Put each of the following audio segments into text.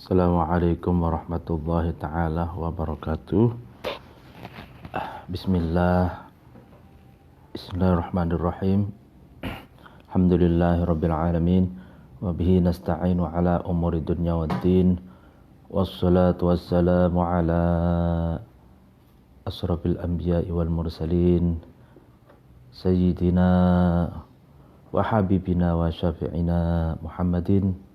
Assalamualaikum warahmatullahi ta'ala wabarakatuh. Bismillahirrahmanirrahim. Alhamdulillahi rabbil alamin. Wabihi nasta'inu ala umuri dunya waddin. Wassalatu wassalamu ala asrafil anbiya'i wal mursalin. Sayyidina wa habibina wa syafi'ina Muhammadin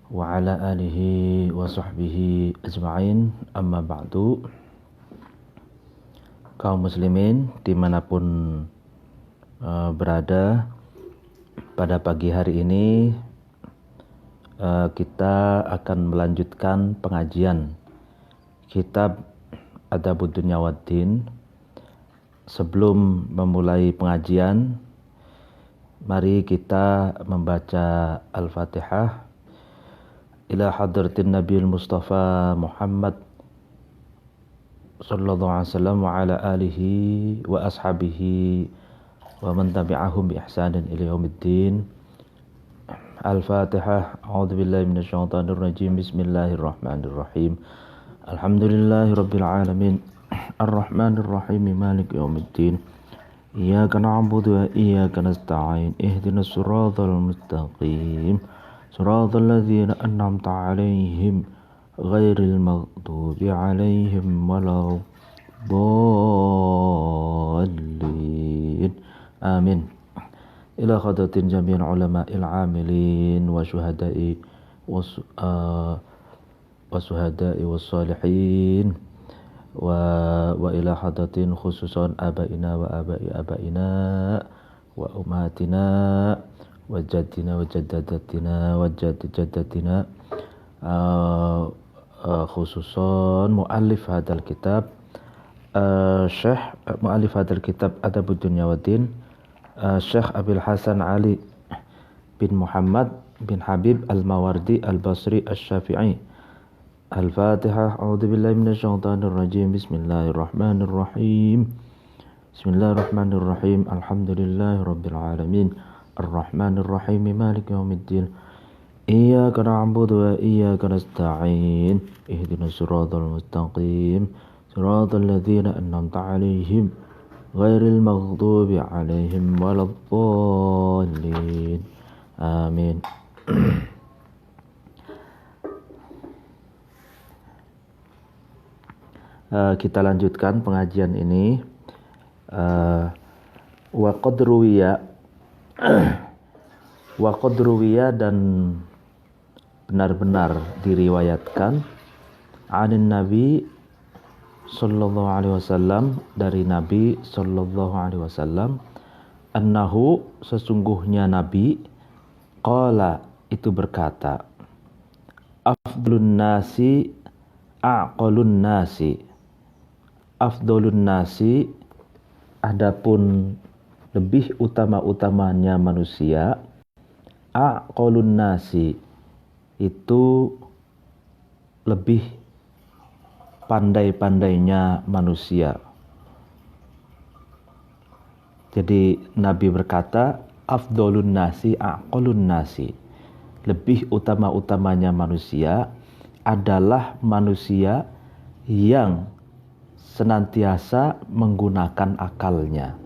wa ala alihi wa sahbihi ajma'in, amma ba'du. Kaum muslimin dimanapun berada, pada pagi hari ini kita akan melanjutkan pengajian kitab Adabud Dunya Waddin. Sebelum memulai pengajian, mari kita membaca Al-Fatihah ila hadratin Nabiul Mustafa Muhammad sallallahu alaihi wasallam wa ala alihi wa ashabihi wa man tabi'ahum bi ihsanin ila yaumiddin. Al-Fatihah. A'udzu billahi minasyaitonir rajim. Bismillahirrahmanirrahim. Alhamdulillahi rabbil alamin. Arrahmanir rahim. Maliki yaumiddin. Iyyaka na'budu wa iyyaka nasta'in. Ihdinas siratal mustaqim. Siratal ladzina an'amta 'alaihim ghairil maghdubi 'alaihim waladdallin. Amin. Ila hadratin jami'il ulama'il 'amilin wa syuhada'i was salihin wa ila hadratin khususan abaina wa abaina wa ummatina wa jaddina wa jaddadatina wa jaddadatina, khususan muallif hadal kitab, Syekh muallif hadal kitab Adabud Dunya Waddin, Syekh Abil Hasan Ali bin Muhammad bin Habib Al-Mawardi Al-Basri Asy-Syafi'i. Al-Fatihah. A'udzu billahi minasyaitonir rajim. Bismillahirrahmanirrahim. Bismillahirrahmanirrahim. Alhamdulillahi rabbil alamin. Ar-Rahmanir-Rahim. Maliki yaumiddin. Iyyaka na'budu wa iyyaka nasta'in. Ihdinas siratal mustaqim. Siratal ladzina an'amta 'alaihim ghairil maghdubi 'alaihim waladdallin. Amin. Kita lanjutkan pengajian ini. Wa qadruwiya dan benar-benar diriwayatkan anin Nabi sallallahu alaihi wasallam, dari Nabi sallallahu alaihi wasallam, annahu, sesungguhnya Nabi, qala, itu berkata, afdalun nasi aqalun nasi. Afdalun nasi, adapun lebih utama-utamanya manusia, aqalun nasi, itu lebih pandai-pandainya manusia. Jadi Nabi berkata, afdalun nasi aqalun nasi, lebih utama-utamanya manusia adalah manusia yang senantiasa menggunakan akalnya,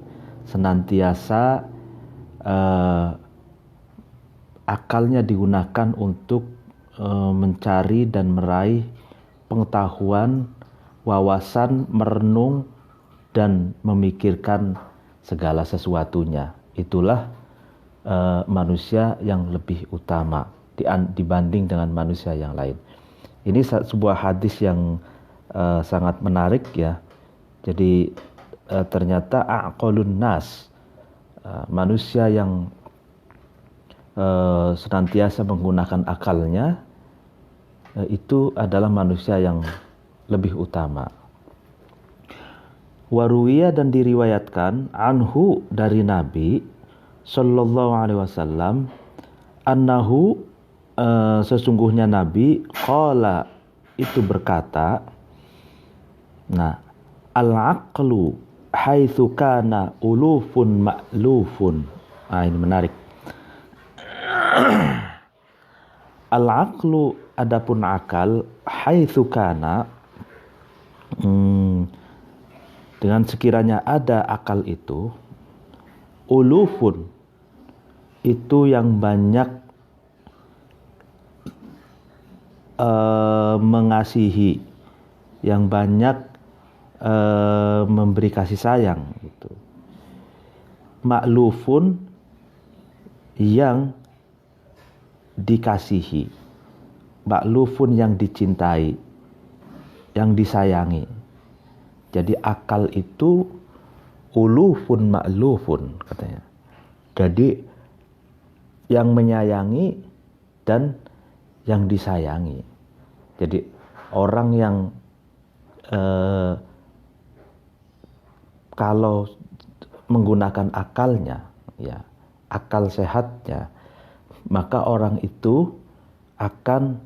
senantiasa akalnya digunakan untuk mencari dan meraih pengetahuan, wawasan, merenung dan memikirkan segala sesuatunya. Itulah manusia yang lebih utama dibanding dengan manusia yang lain. Ini sebuah hadis yang sangat menarik ya. Jadi ternyata aqalun nas, manusia yang senantiasa menggunakan akalnya, itu adalah manusia yang lebih utama. Waruwiya, dan diriwayatkan anhu, dari Nabi sallallahu alaihi wasallam, annahu, sesungguhnya Nabi, qala, itu berkata. Nah, al-aqlu haitsu kana ulufun ma'lufun. Ini menarik. Al-aqlu adapun akal haitsu kana, dengan sekiranya ada akal itu, ulufun, itu yang banyak mengasihi, yang banyak memberi kasih sayang gitu. Ma'lufun, yang dikasihi, ma'lufun yang dicintai, yang disayangi. Jadi akal itu ulufun ma'lufun katanya. Jadi yang menyayangi dan yang disayangi. Jadi orang yang kalau menggunakan akalnya, ya, akal sehatnya, maka orang itu akan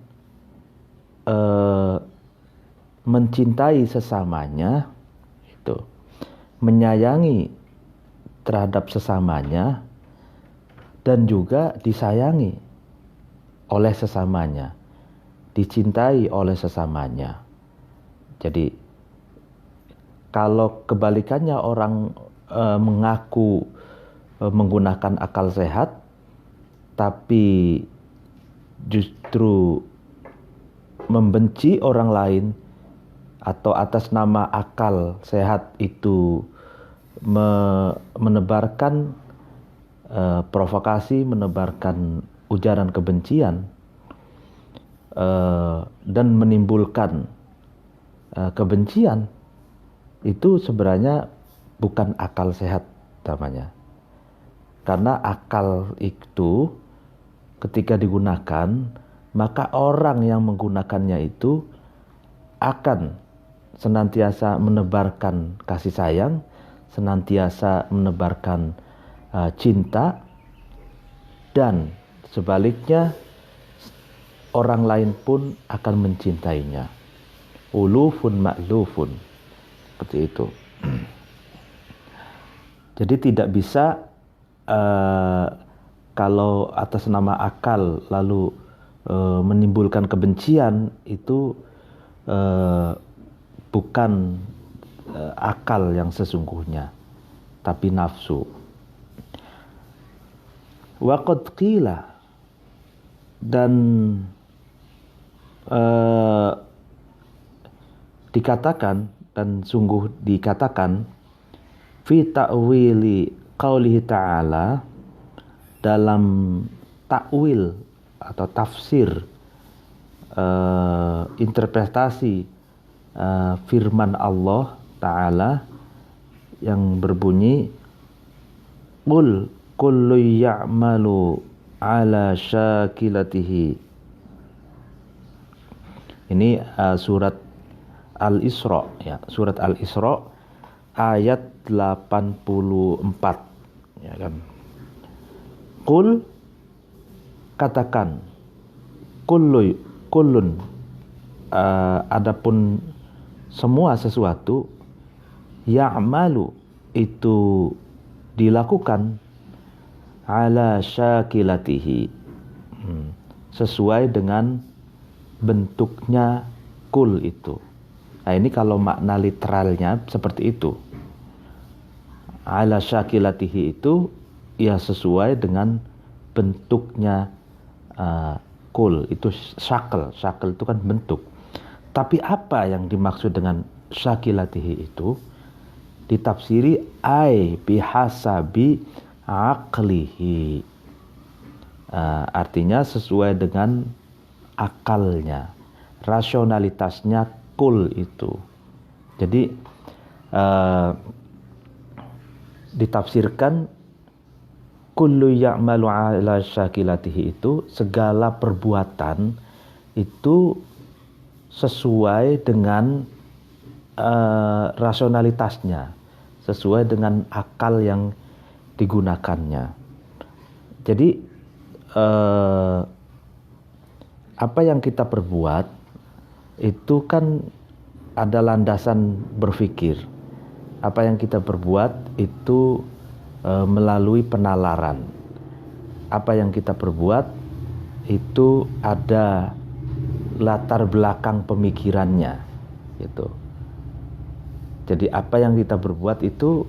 mencintai sesamanya, itu, menyayangi terhadap sesamanya, dan juga disayangi oleh sesamanya, dicintai oleh sesamanya. Jadi kalau kebalikannya orang mengaku menggunakan akal sehat, tapi justru membenci orang lain, atau atas nama akal sehat itu menebarkan provokasi, menebarkan ujaran kebencian, dan menimbulkan kebencian, itu sebenarnya bukan akal sehat namanya. Karena akal itu ketika digunakan, maka orang yang menggunakannya itu akan senantiasa menebarkan kasih sayang, senantiasa menebarkan cinta, dan sebaliknya orang lain pun akan mencintainya. Ulufun ma'lufun, seperti itu. Jadi tidak bisa kalau atas nama akal lalu menimbulkan kebencian, itu bukan akal yang sesungguhnya, tapi nafsu. Wa qad qila, dan dikatakan, dan sungguh dikatakan, fi ta'wili qaulihi ta'ala, dalam takwil atau tafsir, interpretasi firman Allah Ta'ala yang berbunyi, qul kullu ya'malu ala syakilatihi. Ini surat Al-Isra, ya, surat Al-Isra ayat 84, ya kan. Qul, katakan, kullun, adapun semua sesuatu, ya'malu, itu dilakukan, ala syakilatihi, sesuai dengan bentuknya kul itu. Nah, ini kalau makna literalnya seperti itu. Ala syakilatihi itu ya sesuai dengan bentuknya kul, itu syakal. Syakal itu kan bentuk. Tapi apa yang dimaksud dengan syakilatihi itu? Ditafsiri ai bihasabi aqlihi. Artinya sesuai dengan akalnya, rasionalitasnya kul itu. Jadi ditafsirkan kullu ya'malu ala syakilatihi, itu segala perbuatan itu sesuai dengan rasionalitasnya, sesuai dengan akal yang digunakannya. Jadi apa yang kita perbuat itu kan ada landasan berpikir. Apa yang kita perbuat itu melalui penalaran. Apa yang kita perbuat itu ada latar belakang pemikirannya gitu. Jadi apa yang kita berbuat itu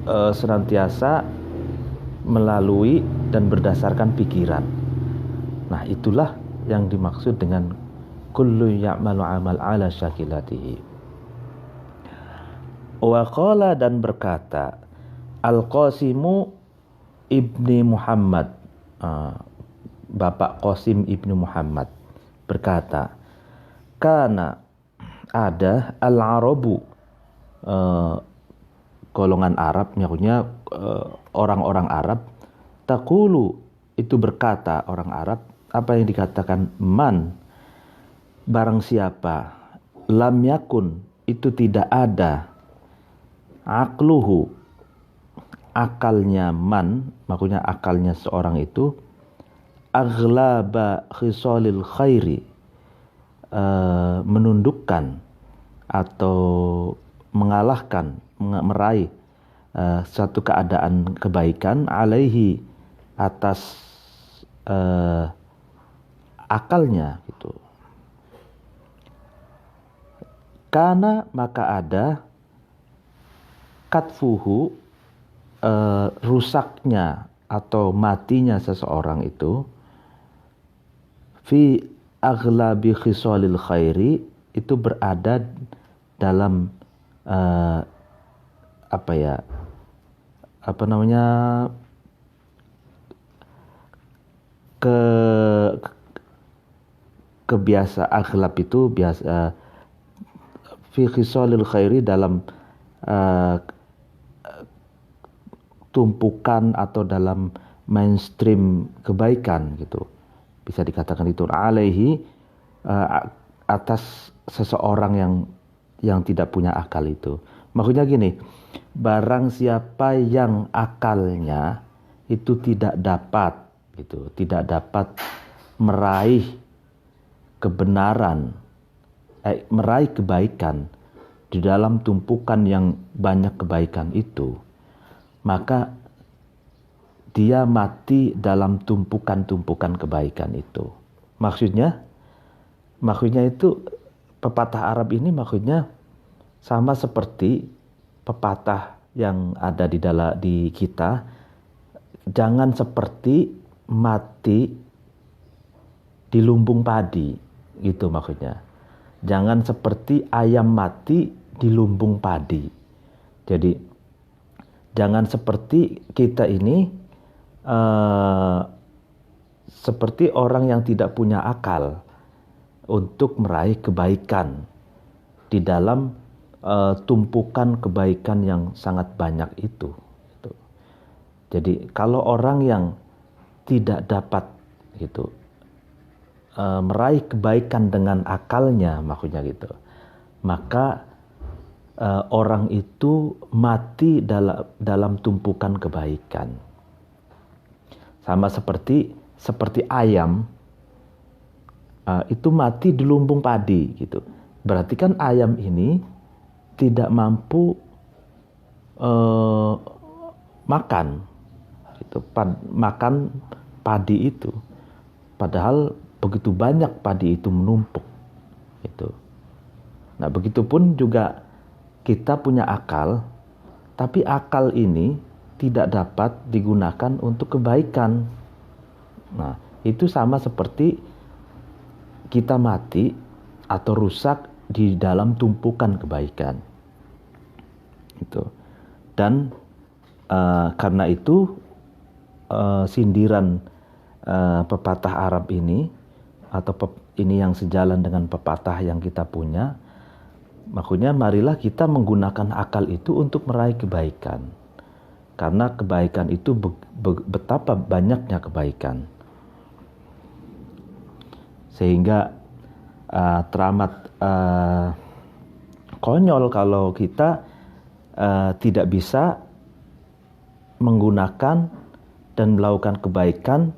senantiasa melalui dan berdasarkan pikiran. Nah, itulah yang dimaksud dengan kullu ya'malu amal ala syakilatihi. Wa qala, dan berkata Al-Qasimu ibni Muhammad, Bapak Qasim ibni Muhammad berkata, kana, ada al-Arabu, golongan Arab, maksudnya orang-orang Arab, taqulu, itu berkata orang Arab, apa yang dikatakan, man, barang siapa, lam yakun, itu tidak ada, aqluhu, akalnya man, maksudnya akalnya seorang itu, aghlaba khisalil khairi, menundukkan atau mengalahkan, meraih suatu keadaan kebaikan, alaihi, atas akalnya gitu. Karena maka ada katfuhu, rusaknya atau matinya seseorang itu, fi aghlabi khisalil khairi, itu berada dalam kebiasaan aghlab itu biasa, fi khisalil khairi, dalam tumpukan atau dalam mainstream kebaikan gitu. Bisa dikatakan itu alaihi, atas seseorang yang tidak punya akal itu. Maksudnya gini, barang siapa yang akalnya itu tidak dapat gitu, tidak dapat meraih kebenaran, meraih kebaikan di dalam tumpukan yang banyak kebaikan itu, maka dia mati dalam tumpukan-tumpukan kebaikan itu. Maksudnya itu pepatah Arab ini maksudnya sama seperti pepatah yang ada di kita, jangan seperti mati di lumbung padi gitu maksudnya. Jangan seperti ayam mati di lumbung padi. Jadi jangan seperti kita ini seperti orang yang tidak punya akal untuk meraih kebaikan di dalam tumpukan kebaikan yang sangat banyak itu. Jadi kalau orang yang tidak dapat gitu meraih kebaikan dengan akalnya, maksudnya gitu, maka orang itu mati dalam tumpukan kebaikan. Sama seperti ayam itu mati di lumbung padi gitu. Berarti kan ayam ini tidak mampu makan gitu, makan padi itu. Padahal begitu banyak padi itu menumpuk gitu. Nah, begitupun juga kita punya akal, tapi akal ini tidak dapat digunakan untuk kebaikan. Nah, itu sama seperti kita mati atau rusak di dalam tumpukan kebaikan. Itu. Dan karena itu sindiran pepatah Arab ini atau ini yang sejalan dengan pepatah yang kita punya, maksudnya marilah kita menggunakan akal itu untuk meraih kebaikan. Karena kebaikan itu betapa banyaknya kebaikan. Sehingga teramat konyol kalau kita tidak bisa menggunakan dan melakukan kebaikan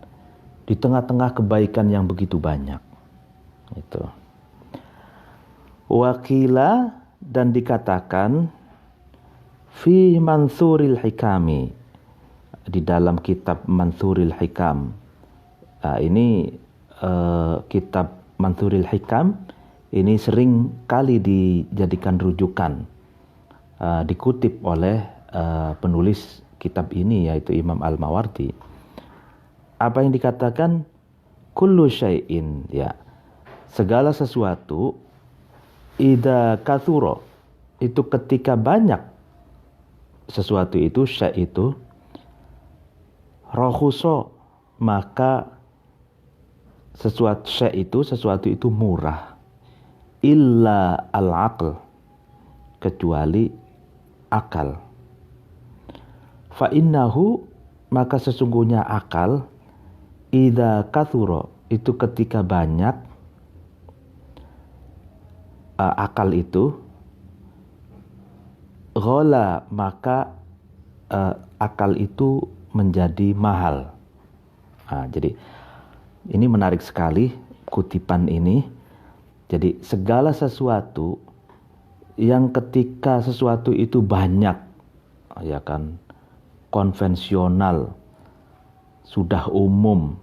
di tengah-tengah kebaikan yang begitu banyak. Itu. Wakila, dan dikatakan fi Mansuril Hikami, di dalam kitab Mansuril Hikam. Ini kitab Manthuril Hikam ini sering kali dijadikan rujukan, dikutip oleh penulis kitab ini yaitu Imam Al-Mawardi. Apa yang dikatakan? Kullu syai'in, ya, segala sesuatu, idza kathura, itu ketika banyak sesuatu itu, syai' itu, rakhusa, maka sesuatu itu murah. Illa al-aql, kecuali akal. Fa innahu, maka sesungguhnya akal, idza kathura, itu ketika banyak, akal itu, ghala, maka akal itu menjadi mahal. Jadi ini menarik sekali kutipan ini. Jadi segala sesuatu yang ketika sesuatu itu banyak, ya kan, konvensional, sudah umum,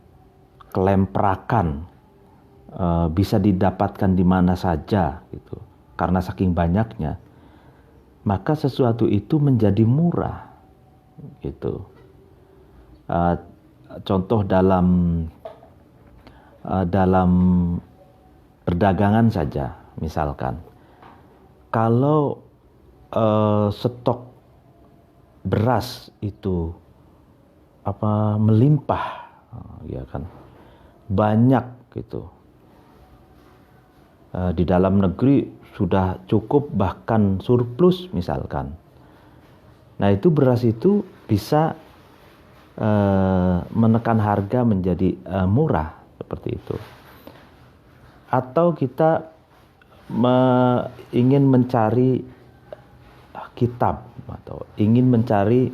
kelemprakan, bisa didapatkan di mana saja gitu. Karena saking banyaknya, maka sesuatu itu menjadi murah gitu. Contoh dalam perdagangan saja, misalkan kalau stok beras itu melimpah, ya kan, banyak gitu, di dalam negeri sudah cukup bahkan surplus misalkan. Nah, itu beras itu bisa menekan harga menjadi murah seperti itu. Atau kita ingin mencari kitab atau ingin mencari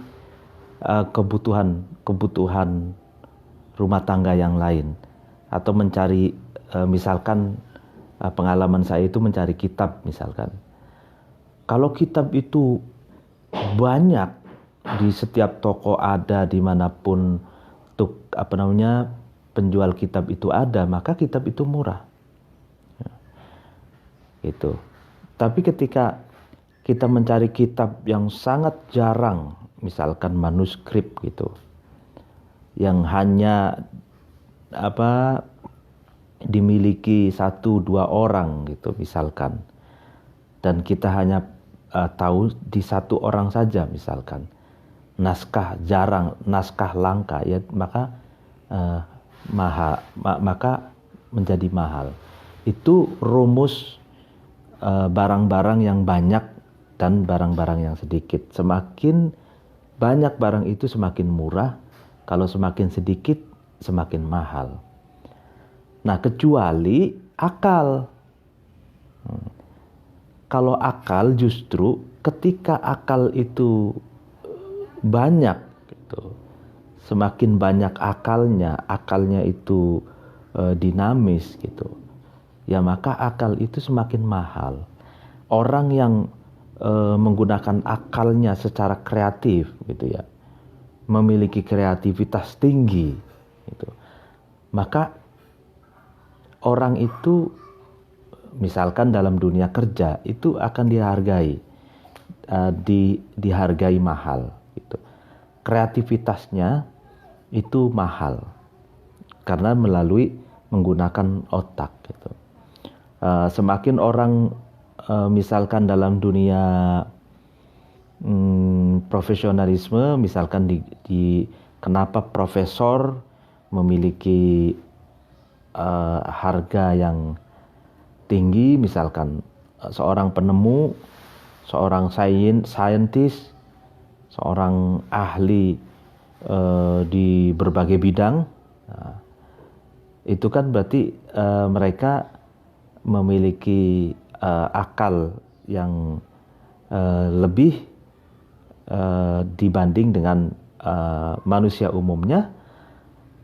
kebutuhan rumah tangga yang lain, atau mencari misalkan pengalaman saya itu mencari kitab misalkan. Kalau kitab itu banyak, di setiap toko ada, dimanapun penjual kitab itu ada, maka kitab itu murah. Gitu. Tapi ketika kita mencari kitab yang sangat jarang, misalkan manuskrip gitu, yang hanya dimiliki 1-2 orang gitu misalkan, dan kita hanya tahu di 1 orang saja misalkan, naskah jarang, naskah langka, ya maka maka menjadi mahal. Itu rumus barang-barang yang banyak dan barang-barang yang sedikit. Semakin banyak barang itu semakin murah, kalau semakin sedikit semakin mahal. Nah, kecuali akal. Kalau akal justru ketika akal itu banyak gitu, semakin banyak akalnya itu dinamis gitu, ya maka akal itu semakin mahal. Orang yang menggunakan akalnya secara kreatif gitu ya, memiliki kreativitas tinggi gitu, maka orang itu misalkan dalam dunia kerja itu akan dihargai, dihargai mahal gitu. Kreativitasnya itu mahal karena melalui menggunakan otak gitu. Semakin orang misalkan dalam dunia profesionalisme, misalkan kenapa profesor memiliki harga yang tinggi, misalkan seorang penemu, seorang saintis, seorang ahli di berbagai bidang. Nah, itu kan berarti mereka memiliki akal yang lebih dibanding dengan manusia umumnya.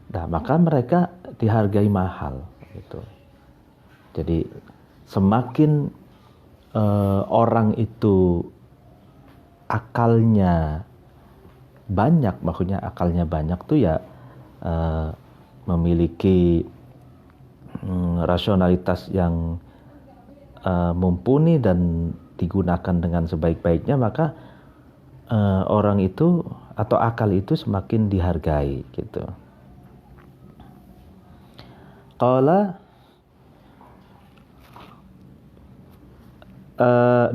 Nah, maka mereka dihargai mahal gitu. Jadi semakin orang itu akalnya banyak, maksudnya akalnya banyak tuh ya memiliki rasionalitas yang mumpuni dan digunakan dengan sebaik-baiknya, maka orang itu atau akal itu semakin dihargai gitu. Qala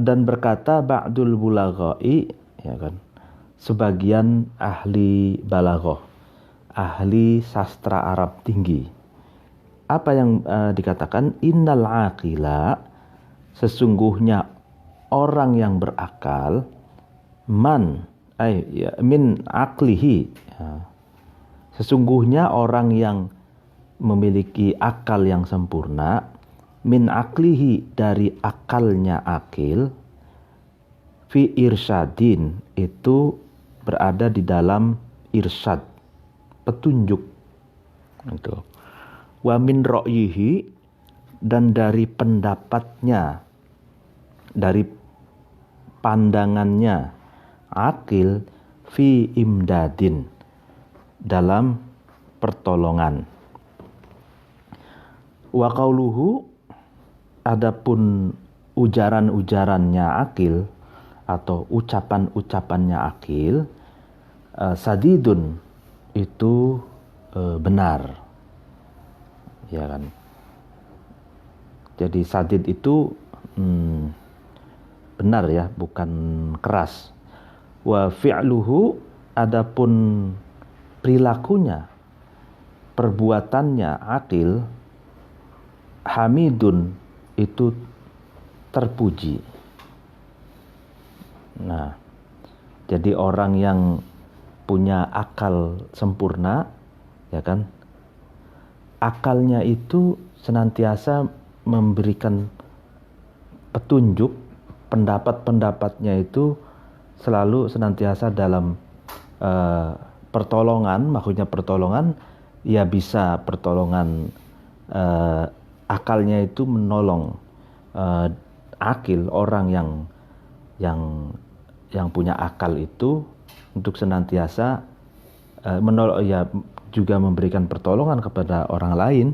dan berkata ba'dul bulaghai, ya kan, sebagian ahli balaghah, ahli sastra Arab tinggi. Apa yang dikatakan? Innal aqila, sesungguhnya orang yang berakal, min aqlihi, ya. Sesungguhnya orang yang memiliki akal yang sempurna, min aqlihi, dari akalnya akil, fi irsyadin, itu berada di dalam irsyad, petunjuk itu. Wa min ra'yihi, dan dari pendapatnya, dari pandangannya akil, fi imdadin, dalam pertolongan. Wa qauluhu, adapun ujaran-ujarannya akil atau ucapan-ucapannya akil, sadidun, itu benar, ya kan. Jadi sadid itu benar ya, bukan keras. Wa fi'luhu, adapun perilakunya, perbuatannya akil, hamidun, itu terpuji. Nah, jadi orang yang punya akal sempurna, ya kan, akalnya itu senantiasa memberikan petunjuk, pendapat-pendapatnya itu selalu senantiasa dalam pertolongan. Maksudnya pertolongan, ya bisa pertolongan akalnya itu menolong akil, orang yang punya akal itu untuk senantiasa ya juga memberikan pertolongan kepada orang lain.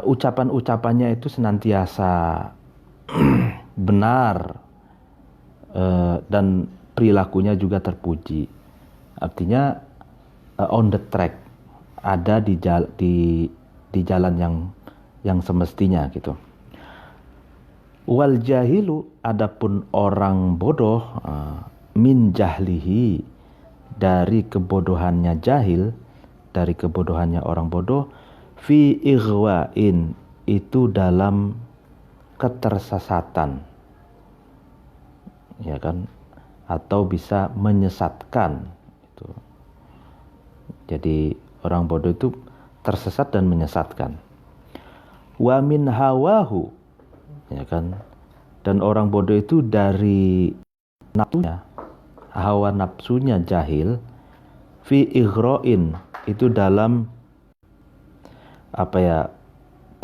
Ucapan-ucapannya itu senantiasa benar, dan perilakunya juga terpuji. Artinya on the track, ada di jalan yang semestinya gitu. Wal jahilu, adapun orang bodoh, min jahlihi, dari kebodohannya jahil, dari kebodohannya orang bodoh, fi ighwain, itu dalam ketersesatan, ya kan, atau bisa menyesatkan itu. Jadi orang bodoh itu tersesat dan menyesatkan. Wa min hawahu, ya kan, dan orang bodoh itu dari nafsunya, hawa nafsunya jahil, fi ighroin, itu dalam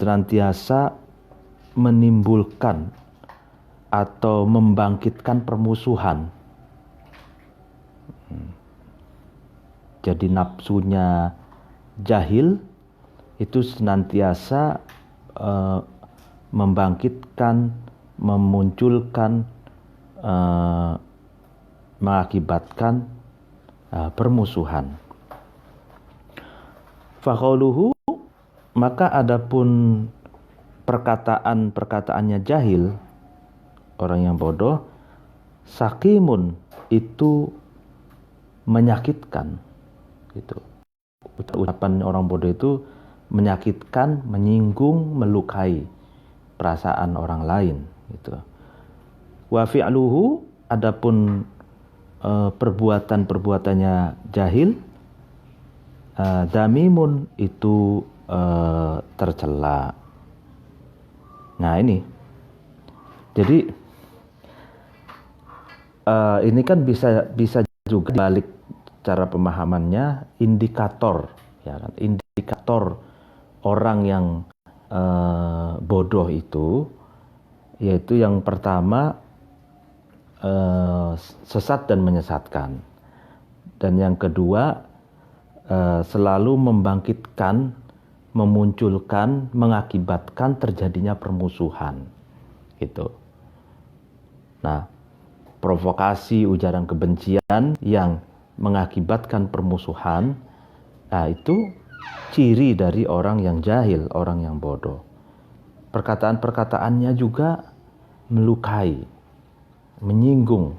senantiasa menimbulkan atau membangkitkan permusuhan. Jadi nafsunya jahil itu senantiasa membangkitkan, memunculkan, mengakibatkan permusuhan. Faqauluhu, maka adapun perkataannya jahil, orang yang bodoh, sakimun, itu menyakitkan gitu. Ucapan orang bodoh itu menyakitkan, menyinggung, melukai perasaan orang lain gitu. Wa fi'luhu, adapun perbuatannya jahil, damimun, itu tercela. Nah ini, jadi ini kan bisa juga balik cara pemahamannya, indikator, ya kan, indikator orang yang bodoh itu, yaitu yang pertama sesat dan menyesatkan, dan yang kedua selalu membangkitkan memunculkan, mengakibatkan terjadinya permusuhan. Gitu. Nah, provokasi ujaran kebencian yang mengakibatkan permusuhan, nah itu ciri dari orang yang jahil, orang yang bodoh. Perkataan-perkataannya juga melukai, menyinggung,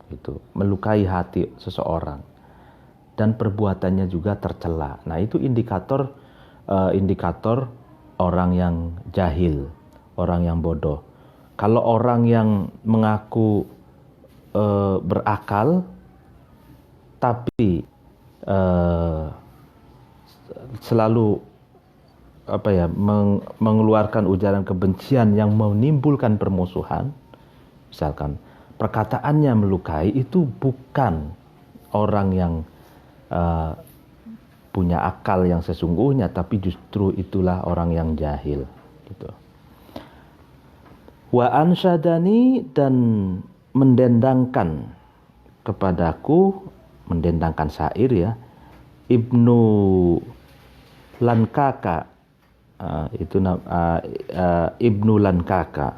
gitu, melukai hati seseorang, dan perbuatannya juga tercela. Nah, itu indikator orang yang jahil, orang yang bodoh. Kalau orang yang mengaku berakal tapi selalu mengeluarkan ujaran kebencian yang menimbulkan permusuhan, misalkan perkataannya melukai, itu bukan orang yang punya akal yang sesungguhnya, tapi justru itulah orang yang jahil, gitu. Wa ansyadani, dan mendendangkan kepadaku, mendendangkan syair ya, Ibnu Lankaka, Ibnu Lankaka,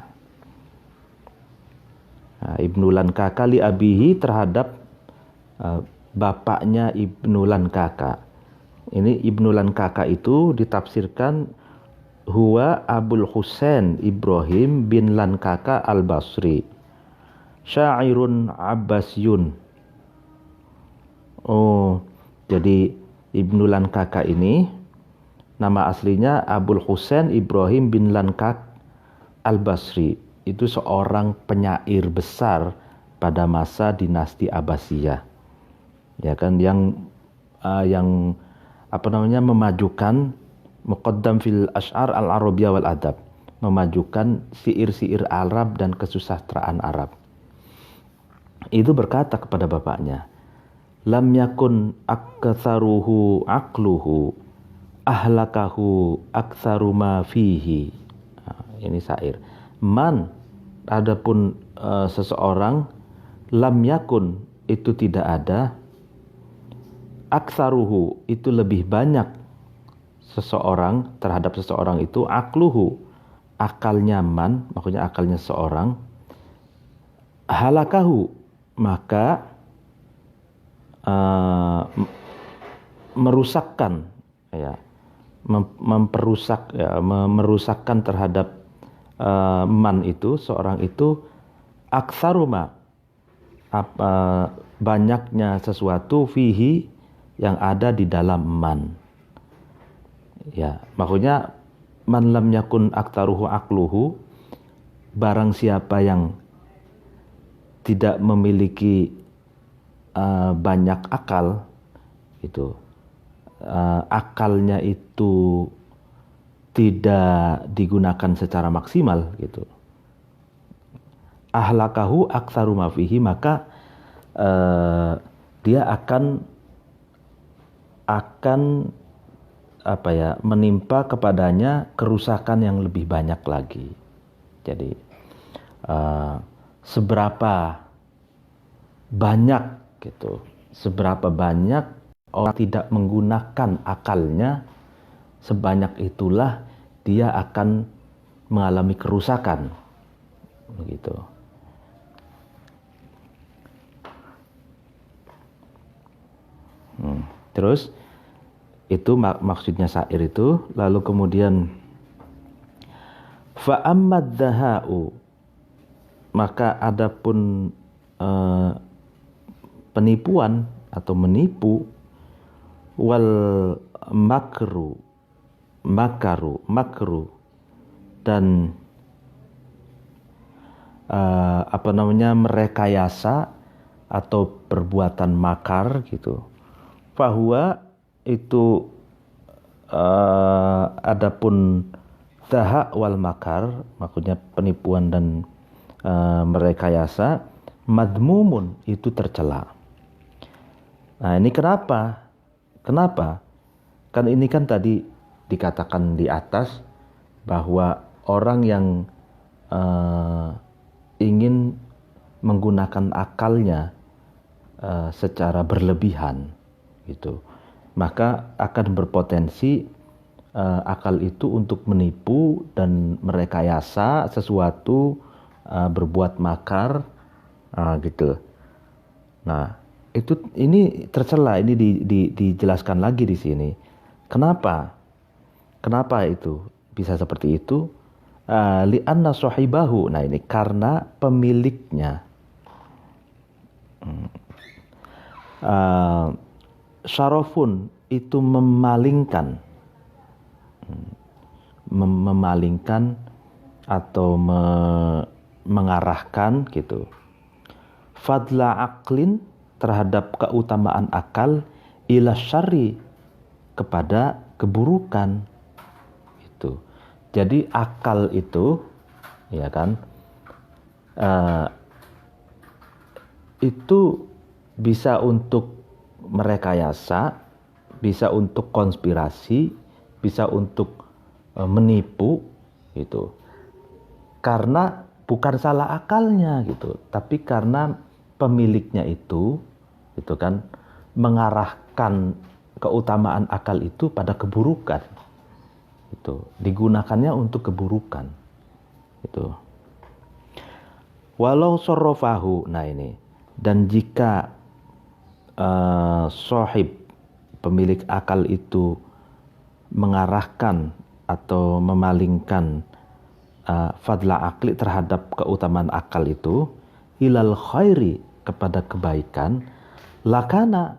Ibnu Lankaka li abihi, terhadap bapaknya Ibnu Lankaka. Ini Ibnu Lankaka itu ditafsirkan huwa Abul Husain Ibrahim bin Lankaka al-Basri, syairun Abbasiyun. Oh, jadi Ibnu Lankaka ini nama aslinya Abul Husain Ibrahim bin Lankak al-Basri. Itu seorang penyair besar pada masa dinasti Abbasiyah. Ya kan, yang memajukan muqaddam fil asy'ar al-arabiyah wal adab, memajukan syair-syair Arab dan kesusastraan Arab. Itu berkata kepada bapaknya, lam yakun aktsaruhu aqluhu ahlakahu aktsaru ma fihi. Ini syair. Man, adapun seseorang, lam yakun, itu tidak ada, aktsaruhu, itu lebih banyak seseorang terhadap seseorang itu, akluhu, akalnya man, maksudnya akalnya seseorang, halakahu, maka merusakkan, ya, merusakkan terhadap man itu, seorang itu, aksaruma, banyaknya sesuatu, fihi, yang ada di dalam man. Ya, maksudnya man lam yakun aktaruhu akluhu, barang siapa yang tidak memiliki banyak akal, itu akalnya itu tidak digunakan secara maksimal, gitu. Ahlakahu aktsaru ma fihi, maka dia akan menimpa kepadanya kerusakan yang lebih banyak lagi. Jadi seberapa banyak, gitu, seberapa banyak orang tidak menggunakan akalnya, sebanyak itulah dia akan mengalami kerusakan, begitu. Terus itu maksudnya syair itu. Lalu kemudian fa'ammad dhaha'u, maka adapun penipuan atau menipu, wal makru, dan merekayasa atau perbuatan makar, gitu. Fahuwa, itu adapun dhaha wal makar, maksudnya penipuan dan merekayasa, madmumun, itu tercela. Nah, ini kenapa? Kan ini kan tadi dikatakan di atas bahwa orang yang ingin menggunakan akalnya secara berlebihan, gitu, maka akan berpotensi akal itu untuk menipu dan merekayasa sesuatu, berbuat makar, gitu. Nah, ini tercela, ini dijelaskan lagi di sini. Kenapa? Kenapa itu bisa seperti itu? Li'anna sahibahu. Nah, ini karena pemiliknya. Syarafun itu memalingkan, memalingkan atau mengarahkan gitu. Fadla aqlin, terhadap keutamaan akal, ila syarri, kepada keburukan. Itu. Jadi akal itu, ya kan, itu bisa untuk merekayasa, bisa untuk konspirasi, bisa untuk menipu, gitu. Karena bukan salah akalnya gitu, tapi karena pemiliknya itu kan, mengarahkan keutamaan akal itu pada keburukan. Itu digunakannya untuk keburukan. Itu. Walau sorrofahu, nah ini, dan jika sohib, pemilik akal itu mengarahkan atau memalingkan fadla akli, terhadap keutamaan akal itu, ilal khairi, kepada kebaikan, lakana,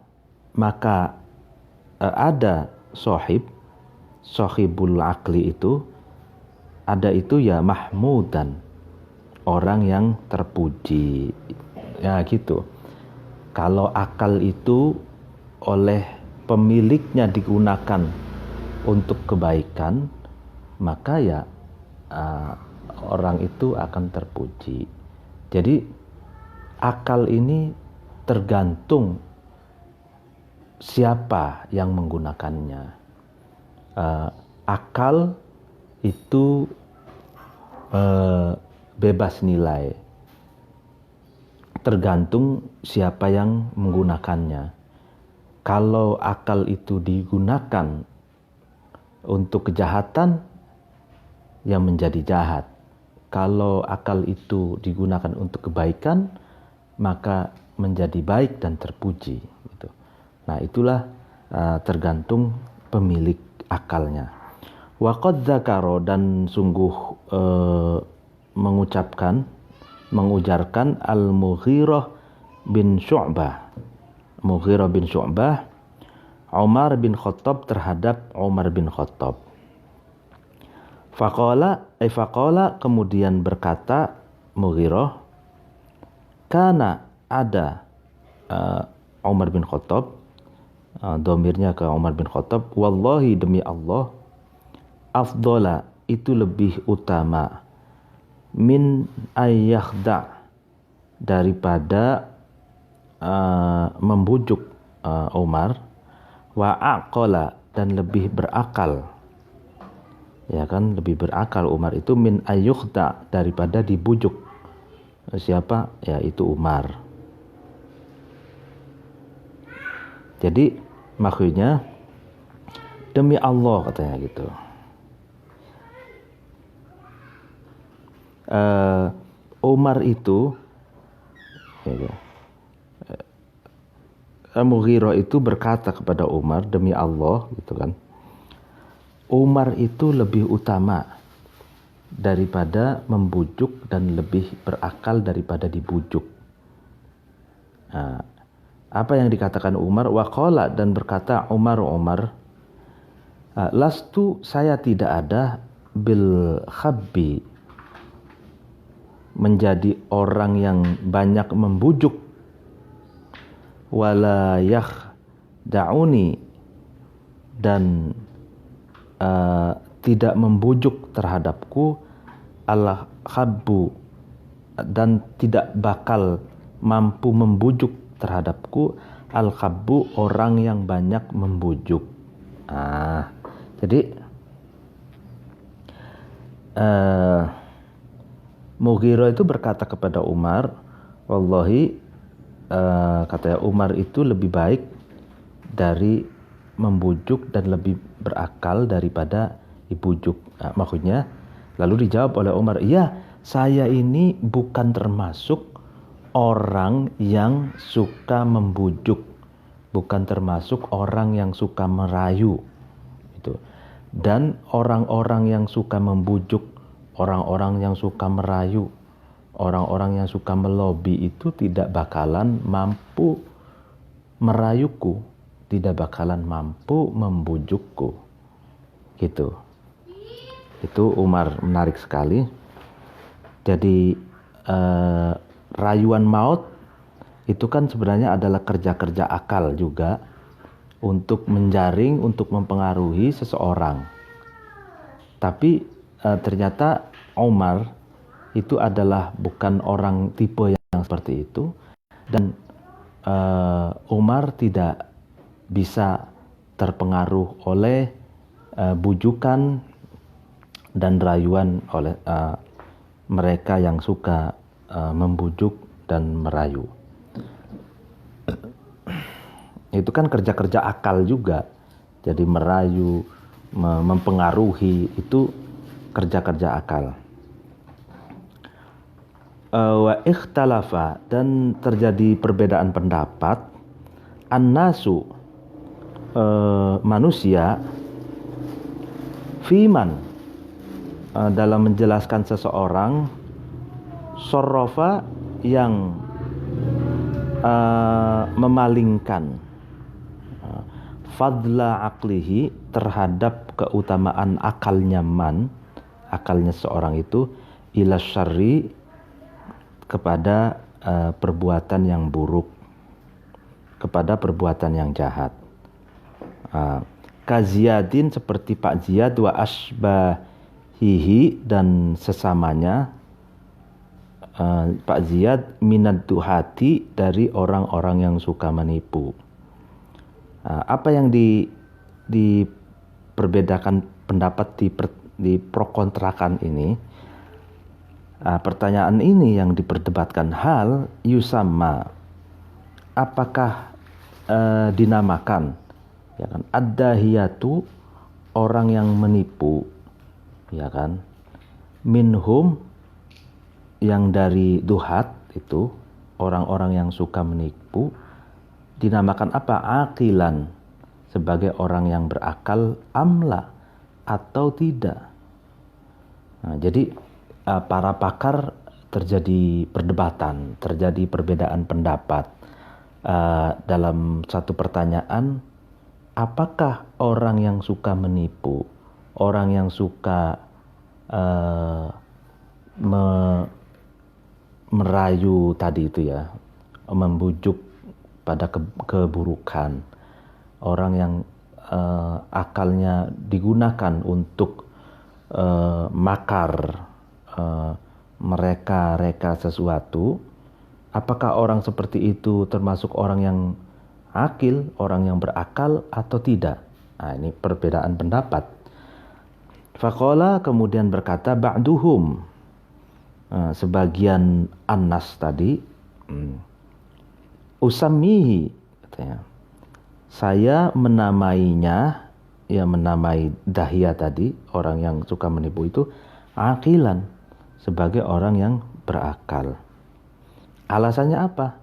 maka ada sohibul akli itu, ada itu ya mahmudan, orang yang terpuji. Ya gitu. Kalau akal itu oleh pemiliknya digunakan untuk kebaikan, maka ya orang itu akan terpuji. Jadi akal ini tergantung siapa yang menggunakannya. Akal itu bebas nilai, tergantung siapa yang menggunakannya. Kalau akal itu digunakan untuk kejahatan, ya menjadi jahat. Kalau akal itu digunakan untuk kebaikan, maka menjadi baik dan terpuji. Gitu. Nah, itulah tergantung pemilik akalnya. Waqad dzakara, dan sungguh mengujarkan Al-Mughirah bin Syu'bah, Umar bin Khattab terhadap Umar bin Khattab. Faqala, kemudian berkata Mughirah, kana, ada, Umar bin Khattab, domirnya ke Umar bin Khattab, wallahi, demi Allah, afdola, itu lebih utama, min ayyakhda, daripada membujuk Umar, wa aqala, dan lebih berakal, ya kan, lebih berakal Umar itu, min ayyukhda, daripada dibujuk. Siapa? Ya itu Umar. Jadi maksudnya demi Allah, katanya gitu. Umar itu, Mughirah itu berkata kepada Umar, demi Allah, gitu kan, Umar itu lebih utama daripada membujuk dan lebih berakal daripada dibujuk. Nah, apa yang dikatakan Umar? Waqala, dan berkata Umar, lastu, saya tidak ada, bil khabbi, menjadi orang yang banyak membujuk, wala yakhda'uni, dan tidak membujuk terhadapku, al-khabbu, dan tidak bakal mampu membujuk terhadapku, al-khabbu, orang yang banyak membujuk. Jadi Mughirah itu berkata kepada Umar, wallahi, katanya Umar itu lebih baik dari membujuk dan lebih berakal daripada dibujuk. Nah, maksudnya lalu dijawab oleh Umar, iya, saya ini bukan termasuk orang yang suka membujuk, bukan termasuk orang yang suka merayu itu. Dan orang-orang yang suka membujuk, orang-orang yang suka merayu, orang-orang yang suka melobi itu tidak bakalan mampu merayuku, tidak bakalan mampu membujukku. Gitu. Itu Umar, menarik sekali. Jadi rayuan maut itu kan sebenarnya adalah kerja-kerja akal juga untuk menjaring, untuk mempengaruhi seseorang. Tapi ternyata Umar itu adalah bukan orang tipe yang seperti itu, dan Umar tidak bisa terpengaruh oleh bujukan dan rayuan oleh mereka yang suka membujuk dan merayu. Itu kan kerja-kerja akal juga. Jadi merayu, mempengaruhi, itu kerja-kerja akal. Wa ikhtalafa, dan terjadi perbedaan pendapat, annasu, manusia, fiman, dalam menjelaskan seseorang, sorrofa, yang memalingkan fadla aklihi, terhadap keutamaan akalnya akalnya seorang itu, ila syarri, kepada perbuatan yang buruk, kepada perbuatan yang jahat. Kaziyadin, seperti Pak Ziyad, wa asbahihi, dan sesamanya. Pak Ziyad minad duhati, dari orang-orang yang suka menipu. Apa yang diperbedakan pendapat di prokontrakan ini? Pertanyaan ini yang diperdebatkan, hal yusamma, apakah dinamakan, ya kan, ad-dahiyatu, orang yang menipu, ya kan, minhum, yang dari duhat itu, orang-orang yang suka menipu, dinamakan apa? Aqilan, sebagai orang yang berakal, amla, atau tidak. Nah, jadi para pakar terjadi perdebatan, terjadi perbedaan pendapat dalam satu pertanyaan, apakah orang yang suka menipu, orang yang suka merayu tadi itu ya, membujuk pada keburukan, orang yang akalnya digunakan untuk makar, mereka sesuatu, apakah orang seperti itu termasuk orang yang akil, orang yang berakal atau tidak? Nah, ini perbedaan pendapat. Faqala, kemudian berkata, ba'duhum, sebagian Anas tadi, usammihi, katanya, saya menamainya, ya, menamai dahia tadi, orang yang suka menipu itu, aqilan, sebagai orang yang berakal. Alasannya apa?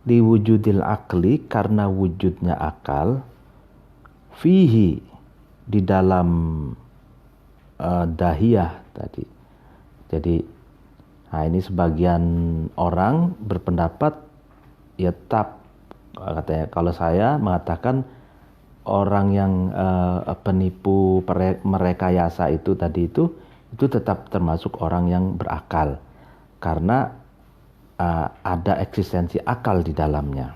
Diwujudil akli, karena wujudnya akal, fihi, di dalam dahiyah tadi. Jadi, nah ini sebagian orang berpendapat, ya katanya, kalau saya mengatakan orang yang penipu, merekayasa itu tadi itu tetap termasuk orang yang berakal, karena ada eksistensi akal di dalamnya.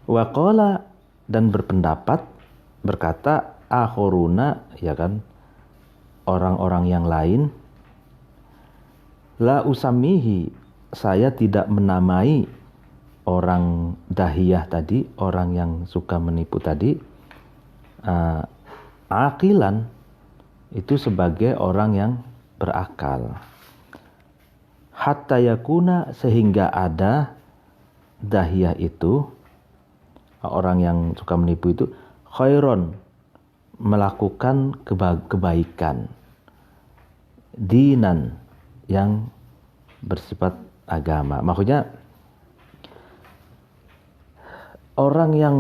Waqala, dan berpendapat, berkata, akhuruna, ya kan, orang-orang yang lain, la usamihi, saya tidak menamai orang dahiyah tadi, orang yang suka menipu tadi, aqilan, itu sebagai orang yang berakal. Hatta yakuna, sehingga ada dahiyah itu, orang yang suka menipu itu, khairon, melakukan kebaikan, dinan, yang bersifat agama. Maksudnya orang yang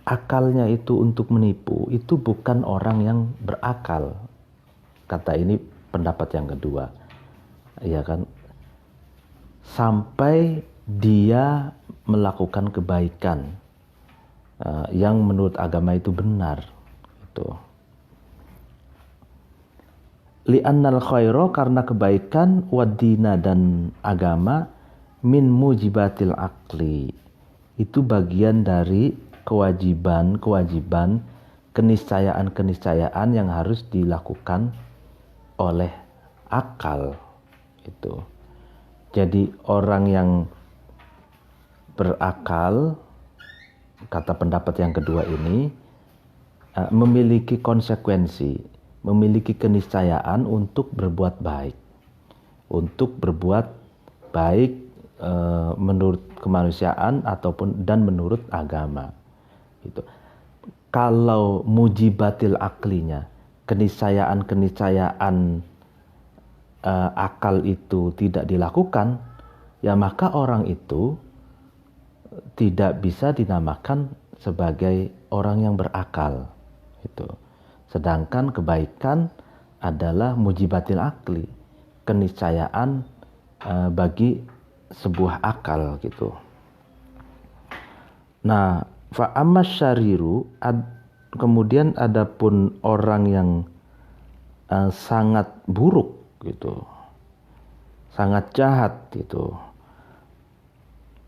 akalnya itu untuk menipu itu bukan orang yang berakal. Kata ini pendapat yang kedua, ya kan? Sampai dia melakukan kebaikan yang menurut agama itu benar, itu. Li'annal khaira, karena kebaikan, wadina, dan agama, min mujibatil akli, itu bagian dari kewajiban, keniscayaan yang harus dilakukan oleh akal, itu. Jadi orang yang berakal, kata pendapat yang kedua ini, memiliki konsekuensi, memiliki keniscayaan untuk berbuat baik, menurut kemanusiaan ataupun dan menurut agama. Gitu. Kalau mujibatil aklinya, keniscayaan akal itu tidak dilakukan, ya maka orang itu tidak bisa dinamakan sebagai orang yang berakal. Itu. Sedangkan kebaikan adalah mujibatil akli, keniscayaan bagi sebuah akal, gitu. Nah, fa ammas syariru, kemudian adapun orang yang sangat buruk, gitu, sangat jahat, gitu,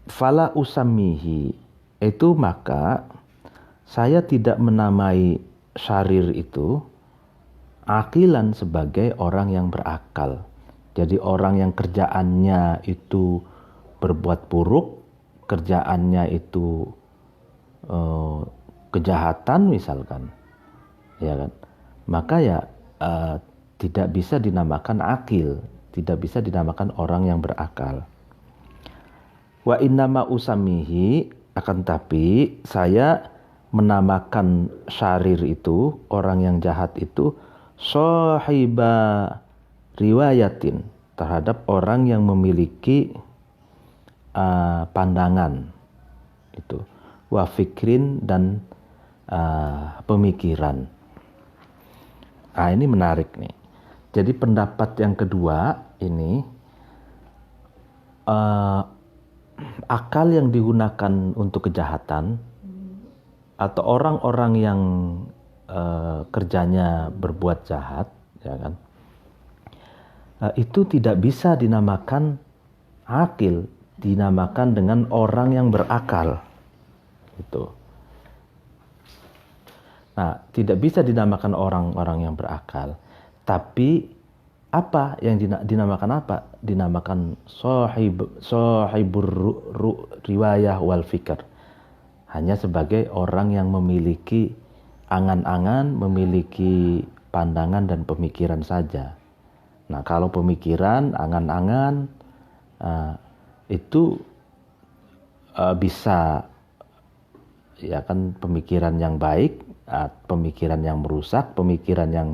fala usamihi, itu maka saya tidak menamai syarir itu akilan sebagai orang yang berakal. Jadi orang yang kerjaannya itu berbuat buruk, kerjaannya itu kejahatan misalkan, ya kan, maka ya tidak bisa dinamakan akil, tidak bisa dinamakan orang yang berakal. Wa innama usamihi, akan tapi saya menamakan syarir itu, orang yang jahat itu, sahiba riwayatin, terhadap orang yang memiliki pandangan, itu, wa fikrin, dan pemikiran. Nah, ini menarik nih. Jadi pendapat yang kedua ini, akal yang digunakan untuk kejahatan atau orang-orang yang kerjanya berbuat jahat, ya kan, itu tidak bisa dinamakan akil, dinamakan dengan orang yang berakal, gitu. Nah, tidak bisa dinamakan orang-orang yang berakal. Tapi apa yang dinamakan apa? Dinamakan sahibur riwayah wal fikr. Hanya sebagai orang yang memiliki angan-angan, memiliki pandangan dan pemikiran saja. Nah, kalau pemikiran, angan-angan itu bisa, ya kan, pemikiran yang baik, pemikiran yang merusak, pemikiran yang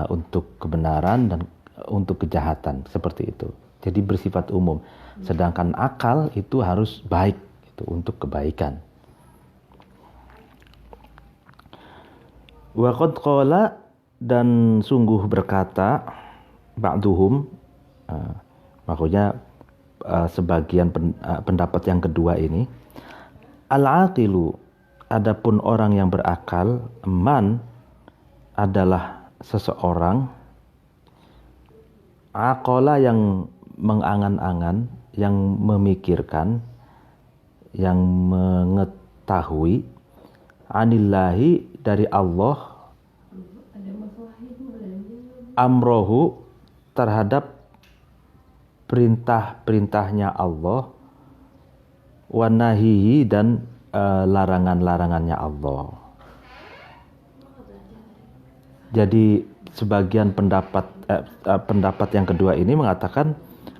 untuk kebenaran dan untuk kejahatan, seperti itu. Jadi bersifat umum. Sedangkan akal itu harus baik, itu untuk kebaikan. Wa qad qala, dan sungguh berkata, ba'duhum, maksudnya sebagian pendapat yang kedua ini, al-aqilu, adapun orang yang berakal, man, adalah seseorang, aqala, yang mengangan-angan, yang memikirkan, yang mengetahui, anillahi, dari Allah, amrohu, terhadap perintah-perintahnya Allah, wa nahihi, dan larangan-larangannya Allah. Jadi sebagian pendapat yang kedua ini mengatakan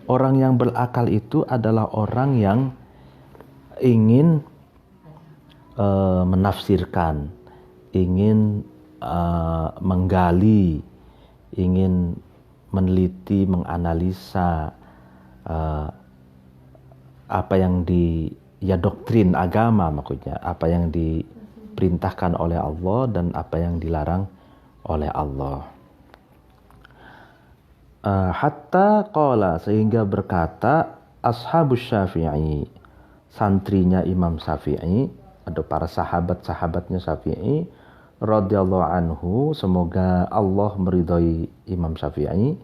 orang yang berakal itu adalah orang yang ingin menafsirkan, ingin menggali, ingin meneliti, menganalisa apa yang doktrin agama, maksudnya apa yang diperintahkan oleh Allah dan apa yang dilarang oleh Allah. Hatta qala, sehingga berkata ashabus Syafi'i, santrinya Imam Syafi'i, ada para sahabat-sahabatnya Syafi'i radhiyallahu anhu, semoga Allah meridhai Imam Syafi'i,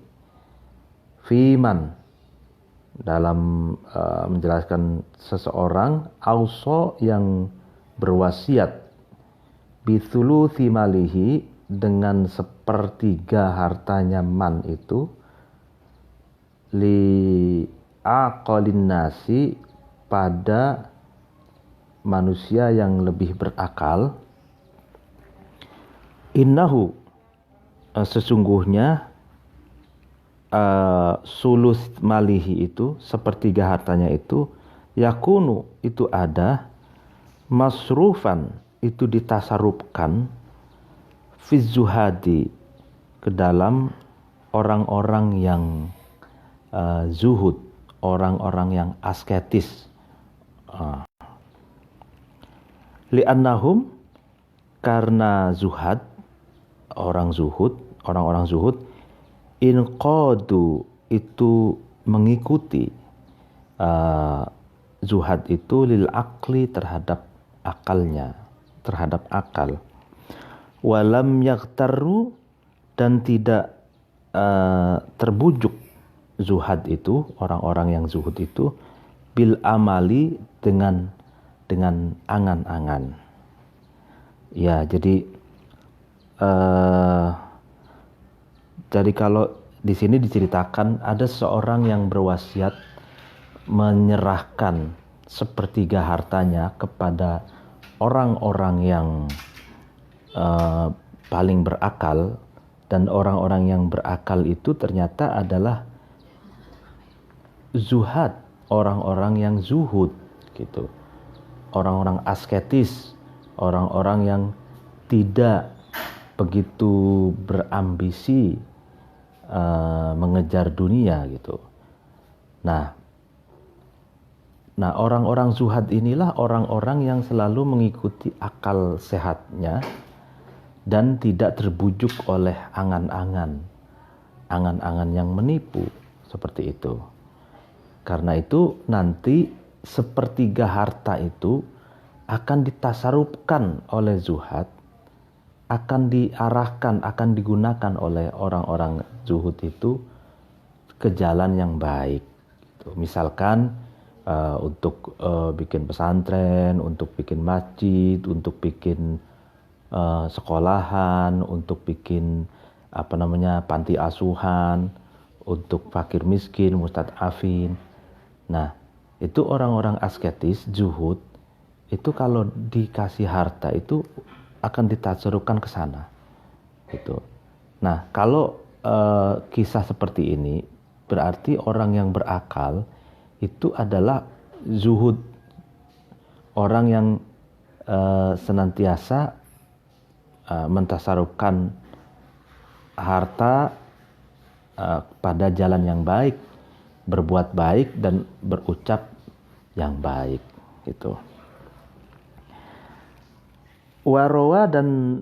fiman, dalam menjelaskan seseorang, auso, yang berwasiat, bithuluthi malihi, dengan sepertiga hartanya man itu, li aqalin nasi, pada manusia yang lebih berakal. Innahu, sesungguhnya sulus malihi itu, sepertiga hartanya itu, yakunu, itu ada, masrufan, itu ditasarufkan, fizuhadi, ke dalam orang-orang yang zuhud, orang-orang yang asketis. Li'annahum, karena zuhad, orang-orang zuhud, inqadu, itu mengikuti, zuhad itu lil akli, terhadap akalnya, terhadap akal. Walam yaghtarru, dan tidak terbujuk zuhad itu, orang-orang yang zuhud itu, bil amali, dengan angan-angan. Ya, jadi kalau di sini diceritakan ada seorang yang berwasiat menyerahkan sepertiga hartanya kepada orang-orang yang paling berakal, dan orang-orang yang berakal itu ternyata adalah zuhad, orang-orang yang zuhud gitu, orang-orang asketis, orang-orang yang tidak begitu berambisi mengejar dunia gitu. Nah, orang-orang zuhad inilah orang-orang yang selalu mengikuti akal sehatnya dan tidak terbujuk oleh angan-angan yang menipu, seperti itu. Karena itu nanti sepertiga harta itu akan ditasarufkan oleh zuhad, akan diarahkan, akan digunakan oleh orang-orang zuhud itu ke jalan yang baik. Misalkan untuk bikin pesantren, untuk bikin masjid, untuk bikin sekolahan, untuk bikin panti asuhan, untuk fakir miskin, mustad'afin. Nah, itu orang-orang asketis, zuhud, itu kalau dikasih harta itu akan ditasarufkan ke sana. Gitu. Nah, kalau kisah seperti ini, berarti orang yang berakal itu adalah zuhud, orang yang senantiasa mentasarufkan harta pada jalan yang baik, berbuat baik dan berucap yang baik gitu. Warawa, dan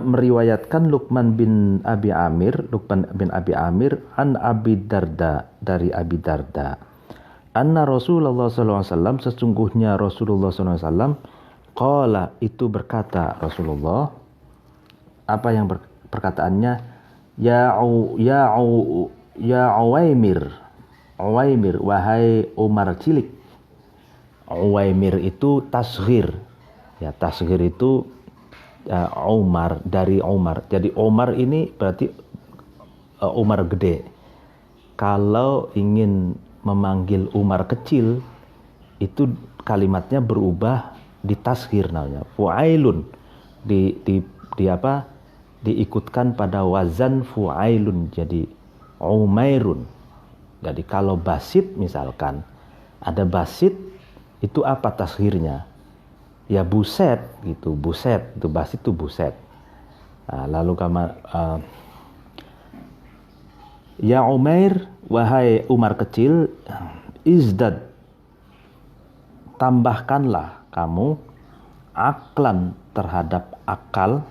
meriwayatkan Luqman bin Abi Amir an Abi Darda, dari Abi Darda, anna Rasulullah SAW, sesungguhnya Rasulullah SAW, qala, itu berkata Rasulullah, apa yang perkataannya, ya Uwaimir, wahai Umar cilik. Uwaimir itu tasghir, ya, tasghir itu Umar, dari Umar. Jadi Umar ini berarti Umar gede. Kalau ingin memanggil Umar kecil, itu kalimatnya berubah di tasghir namanya, fu'ailun, diikutkan pada wazan fu'ailun, jadi Umairun. Jadi kalau basit, misalkan ada basit, itu apa tasghirnya? Ya buset gitu, buset, itu basit itu buset. Lalu ya Umair, wahai Umar kecil, izdad, tambahkanlah kamu aklan terhadap akal,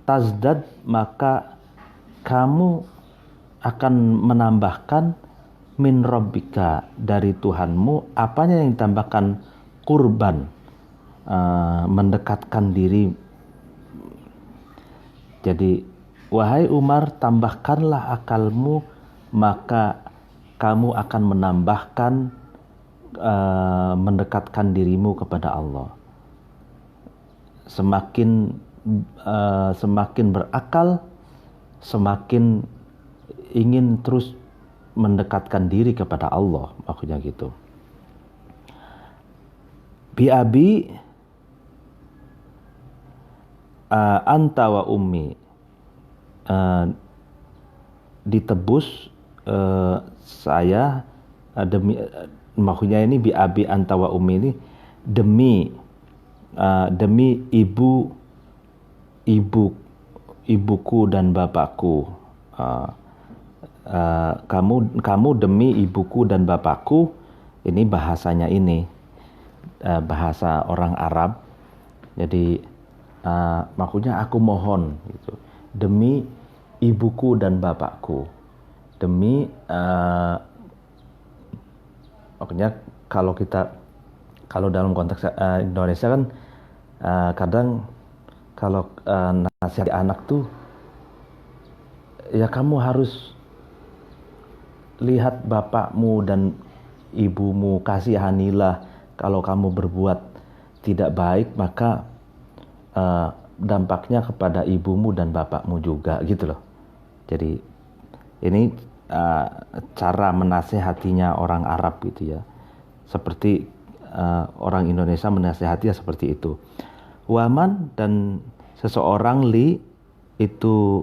tazdad, maka kamu akan menambahkan min rabbika, dari Tuhanmu. Apanya yang ditambahkan? Kurban, mendekatkan diri. Jadi wahai Umar, tambahkanlah akalmu, maka kamu akan menambahkan mendekatkan dirimu kepada Allah. Semakin berakal, semakin ingin terus mendekatkan diri kepada Allah, maksudnya gitu. Bi abi anta wa ummi, ditebus saya demi, maksudnya ini bi abi anta wa ummi ini demi ibuku dan bapakku. Kamu demi ibuku dan bapakku, ini bahasanya ini bahasa orang Arab. Jadi maksudnya aku mohon gitu, demi ibuku dan bapakku, demi maksudnya kalau dalam konteks Indonesia kan kadang kalau nasihat anak tuh, ya kamu harus lihat bapakmu dan ibumu, kasihanilah. Kalau kamu berbuat tidak baik, maka dampaknya kepada ibumu dan bapakmu juga, gitu loh. Jadi ini cara menasehatinya orang Arab gitu ya. Seperti orang Indonesia menasehati ya seperti itu. Waman, dan seseorang li itu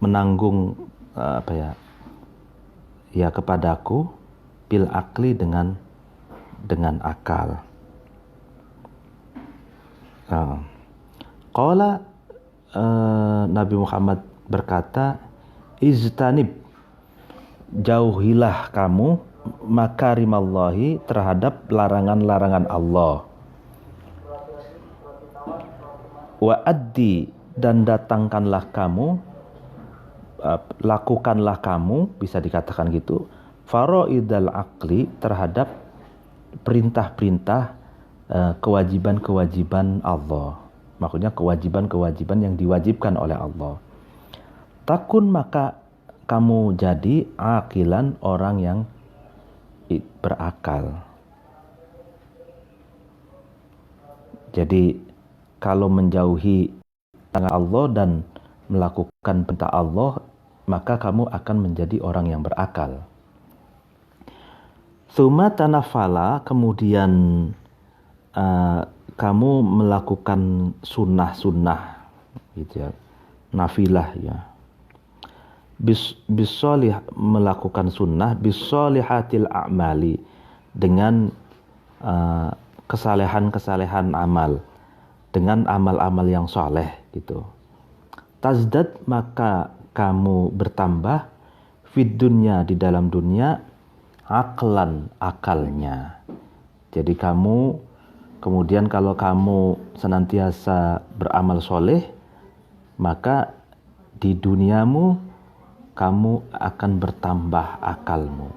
menanggung apa ya kepadaku, bil akli, dengan akal. Qala, Nabi Muhammad berkata, iztanib, jauhilah kamu makarimallahi, terhadap larangan-larangan Allah. Wa addi, dan datangkanlah kamu, lakukanlah kamu, bisa dikatakan gitu, faraidal aqli, terhadap perintah-perintah kewajiban-kewajiban Allah. Maksudnya kewajiban-kewajiban yang diwajibkan oleh Allah. Takun, maka kamu jadi akilan, orang yang berakal. Jadi kalau menjauhi Allah dan melakukan perintah Allah, maka kamu akan menjadi orang yang berakal. Suma tanafala, kemudian kamu melakukan sunnah-sunnah gitu ya, nafilah ya. Bisolih, melakukan sunnah, bisolihatil a'mali, dengan kesalehan-kesalehan amal, dengan amal-amal yang soleh gitu. Tazdad, maka kamu bertambah, fid dunya, di dalam dunia, aklan, akalnya. Jadi kemudian kalau kamu senantiasa beramal soleh, maka di duniamu kamu akan bertambah akalmu.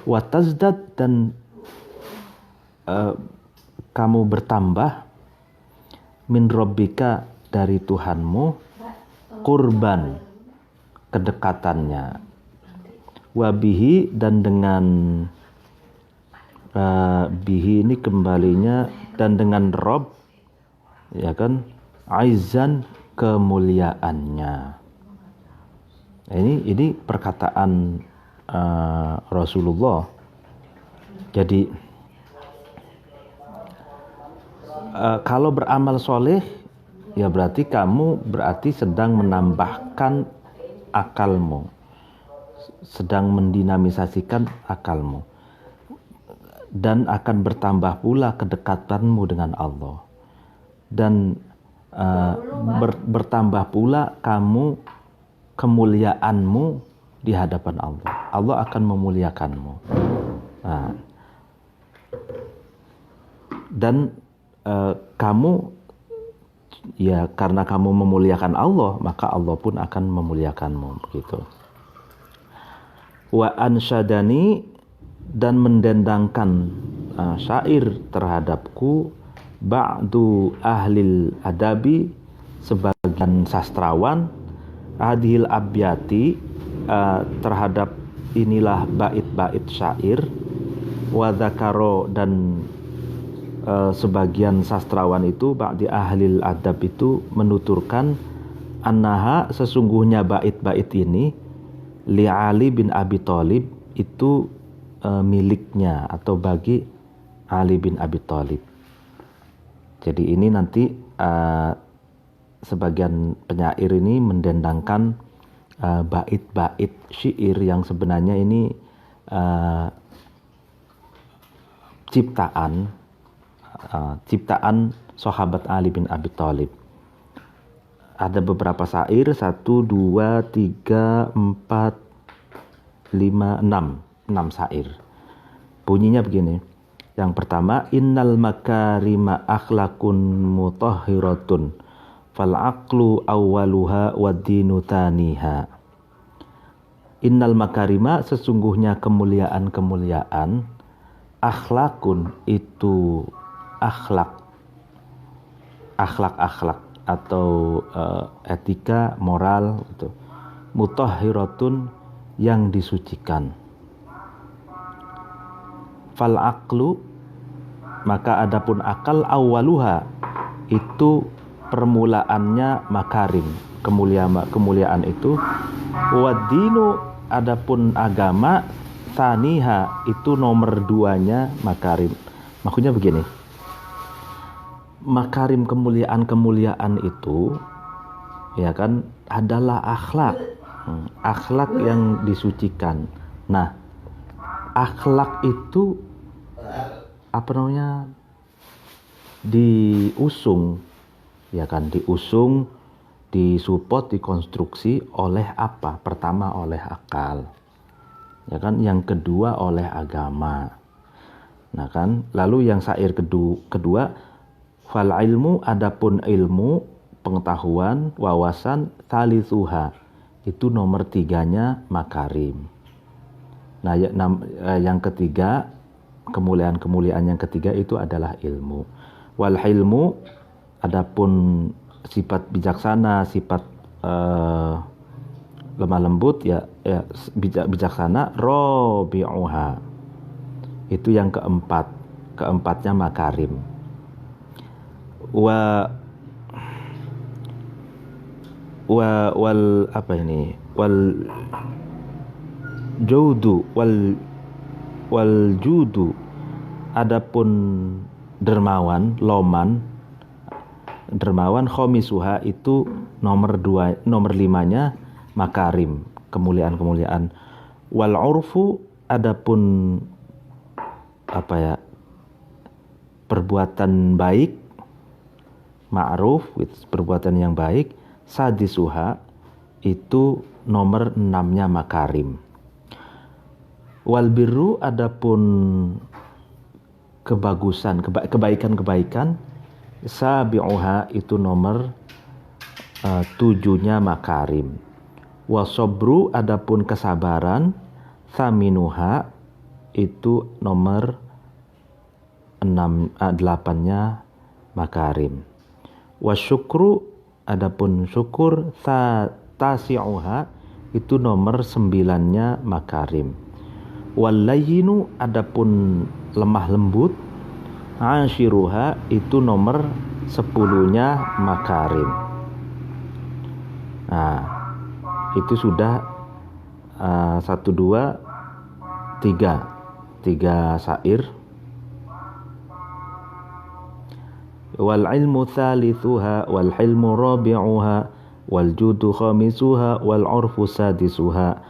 Wa tazdad, dan kamu bertambah, min rabbika, dari Tuhanmu, kurban, kedekatannya. Wabihi, dan dengan bihi ini kembalinya, dan dengan Rob, ya kan, aizan, kemuliaannya. Ini perkataan Rasulullah. Jadi kalau beramal soleh, ya berarti kamu sedang menambahkan akalmu, sedang mendinamisasikan akalmu. dan akan bertambah pula kedekatanmu dengan Allah, dan bertambah pula kamu kemuliaanmu di hadapan Allah. Allah akan memuliakanmu. Nah, dan kamu, ya karena kamu memuliakan Allah, maka Allah pun akan memuliakanmu, begitu. Wa ansyadani, dan mendendangkan syair terhadapku ba'du ahlil adabi, sebagian sastrawan, adhil abyati, terhadap inilah bait-bait syair, wa dzakaro, dan sebagian sastrawan itu ba'di ahlil adab itu menuturkan annaha, sesungguhnya bait-bait ini li Ali bin Abi Thalib, itu miliknya atau bagi Ali bin Abi Thalib. Jadi ini nanti sebagian penyair ini mendendangkan bait-bait syair yang sebenarnya ini ciptaan sahabat Ali bin Abi Thalib. Ada beberapa syair, 1, 2, 3, 4, 5, 6 syair. Bunyinya begini. Yang pertama, innal makarima akhlakun mutahhiratun fal aqlu awwaluha wad dinu taniha. Innal makarima, sesungguhnya kemuliaan-kemuliaan, akhlakun, itu akhlak atau etika moral gitu. Mutahhiratun, yang disucikan. Fal aqlu, maka adapun akal, awaluha, itu permulaannya makarim, kemuliaan itu. Wadinu, adapun agama, taniha, itu nomor 2-nya makarim. Maksudnya begini, makarim, kemuliaan itu ya kan adalah akhlak yang disucikan. Nah, akhlak itu diusung, ya kan, disupport, dikonstruksi oleh apa? Pertama oleh akal, ya kan, yang kedua oleh agama. Nah kan, lalu yang syair kedua fal ilmu, adapun ilmu, pengetahuan, wawasan, thalithuha, itu nomor 3-nya makarim. Nah, yang ketiga, kemuliaan yang ketiga itu adalah ilmu. Wal ilmu, adapun sifat bijaksana, sifat lemah lembut, ya bijaksana, rabi'uha, itu yang keempatnya makarim. Wal judu, wal judu, adapun dermawan, khomisuha, itu nomor 5-nya makarim, kemuliaan. Wal urfu, adapun perbuatan baik, ma'ruf, perbuatan yang baik, sadisuha, itu nomor 6-nya makarim. Wal birru, adapun kebagusan, kebaikan, sabi'uha, itu nomor 7-nya makarim. Wasobru, adapun kesabaran, thaminuha, itu nomor 8-nya makarim. Wasyukru, adapun syukur, tasi'uha, itu nomor 9-nya makarim. Wallayyinu, adapun lemah lembut, ashiruha, itu nomor 10-nya makarim. Nah, itu sudah 1, 2, 3 syair. Wal ilmu thalithuha, wal hilmu rabi'uha, wal judu khamisuha, wal urfu sadisuha,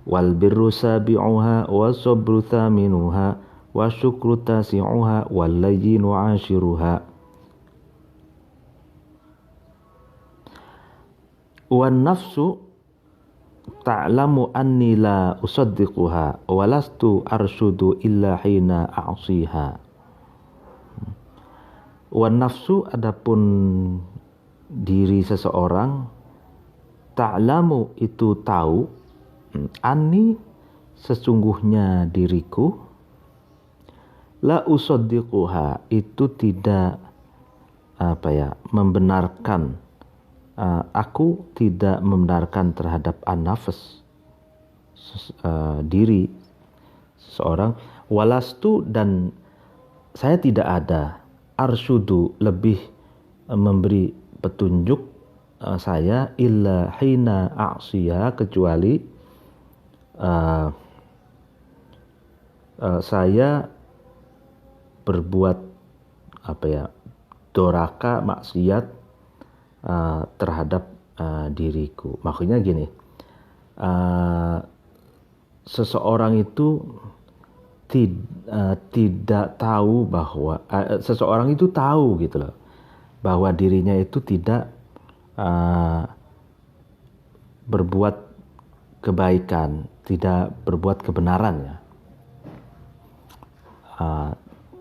wal birru sabi'uha, was sabru thaminuha, wa syukru tasi'uha wal layyinu 'ashiruha. Wan nafsu ta'lamu anni la usaddiquha wa lastu arshudu illa hina a'siha. Wan nafsu, adapun diri seseorang, ta'lamu itu tahu, anni sesungguhnya diriku, la usaddiquha itu tidak membenarkan, aku tidak membenarkan terhadap an-nafs, diri seseorang, walastu dan saya tidak ada, arshudu lebih memberi petunjuk saya, illa hina a'siya kecuali saya berbuat doraka, maksiat terhadap diriku. Maksudnya gini, seseorang itu tidak tahu bahwa seseorang itu tahu gitu loh, bahwa dirinya itu tidak berbuat kebaikan, tidak berbuat kebenaran ya,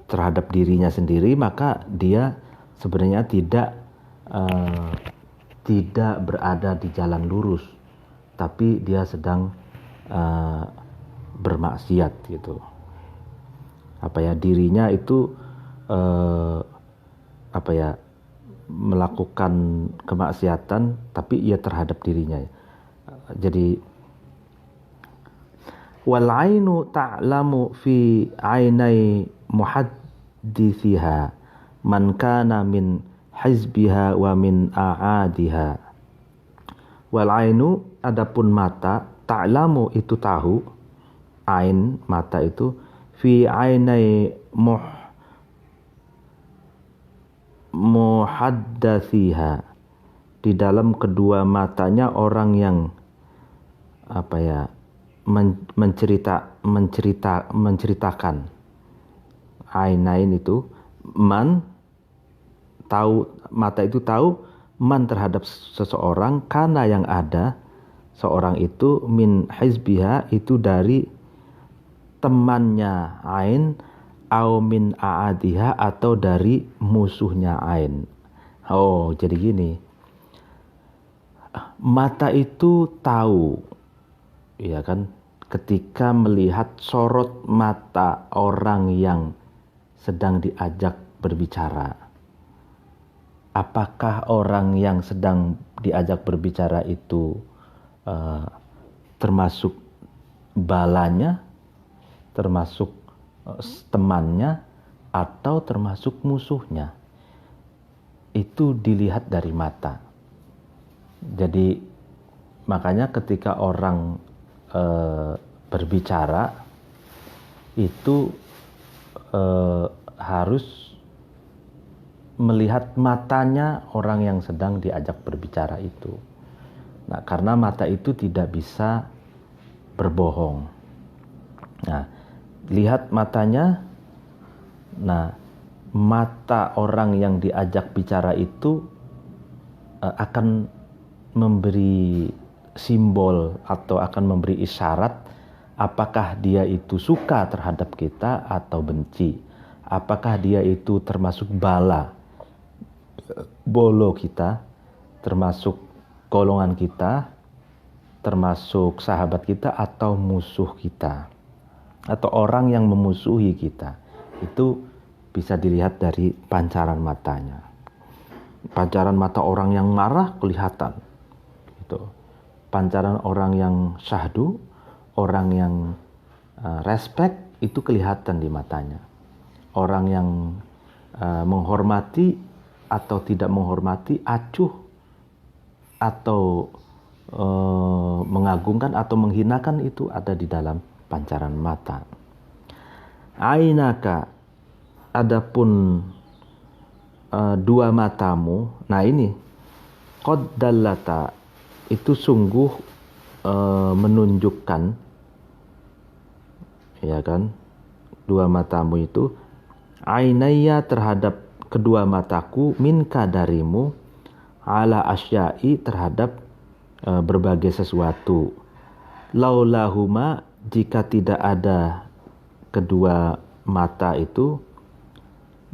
terhadap dirinya sendiri, maka dia sebenarnya tidak berada di jalan lurus, tapi dia sedang bermaksiat gitu. Dirinya itu melakukan kemaksiatan, tapi ia terhadap dirinya. Jadi wal ainu ta'lamu fi ainai muhaddithiha man kana min hizbiha wa min a'adiha. Wal ainu, adapun mata, ta'lamu itu tahu, ain mata itu, fi ainai muhaddathiha di dalam kedua matanya orang yang menceritakan. Ainain itu man, tahu, mata itu tahu, man terhadap seseorang, kana yang ada seorang itu, min hizbiha itu dari temannya ain, au min a'adiha atau dari musuhnya ain. Oh, jadi gini, mata itu tahu, ya kan, ketika melihat sorot mata orang yang sedang diajak berbicara. Apakah orang yang sedang diajak berbicara itu termasuk balanya, termasuk temannya, atau termasuk musuhnya? Itu dilihat dari mata. Jadi makanya ketika orang berbicara itu harus melihat matanya orang yang sedang diajak berbicara itu. Nah, karena mata itu tidak bisa berbohong. Nah, lihat matanya. Nah, mata orang yang diajak bicara itu akan memberi simbol atau akan memberi isyarat apakah dia itu suka terhadap kita atau benci. Apakah dia itu termasuk bolo kita, termasuk golongan kita, termasuk sahabat kita, atau musuh kita, atau orang yang memusuhi kita. Itu bisa dilihat dari pancaran matanya. Pancaran mata orang yang marah kelihatan. Gitu. Pancaran orang yang syahdu, orang yang respect, itu kelihatan di matanya. Orang yang menghormati atau tidak menghormati, acuh atau mengagungkan atau menghinakan, itu ada di dalam pancaran mata. Ainaka, adapun dua matamu. Nah ini qad dallata, itu sungguh menunjukkan, ya kan, kedua matamu itu, ainaya terhadap kedua mataku, minka darimu, ala asyai terhadap berbagai sesuatu. Laulahuma, jika tidak ada kedua mata itu,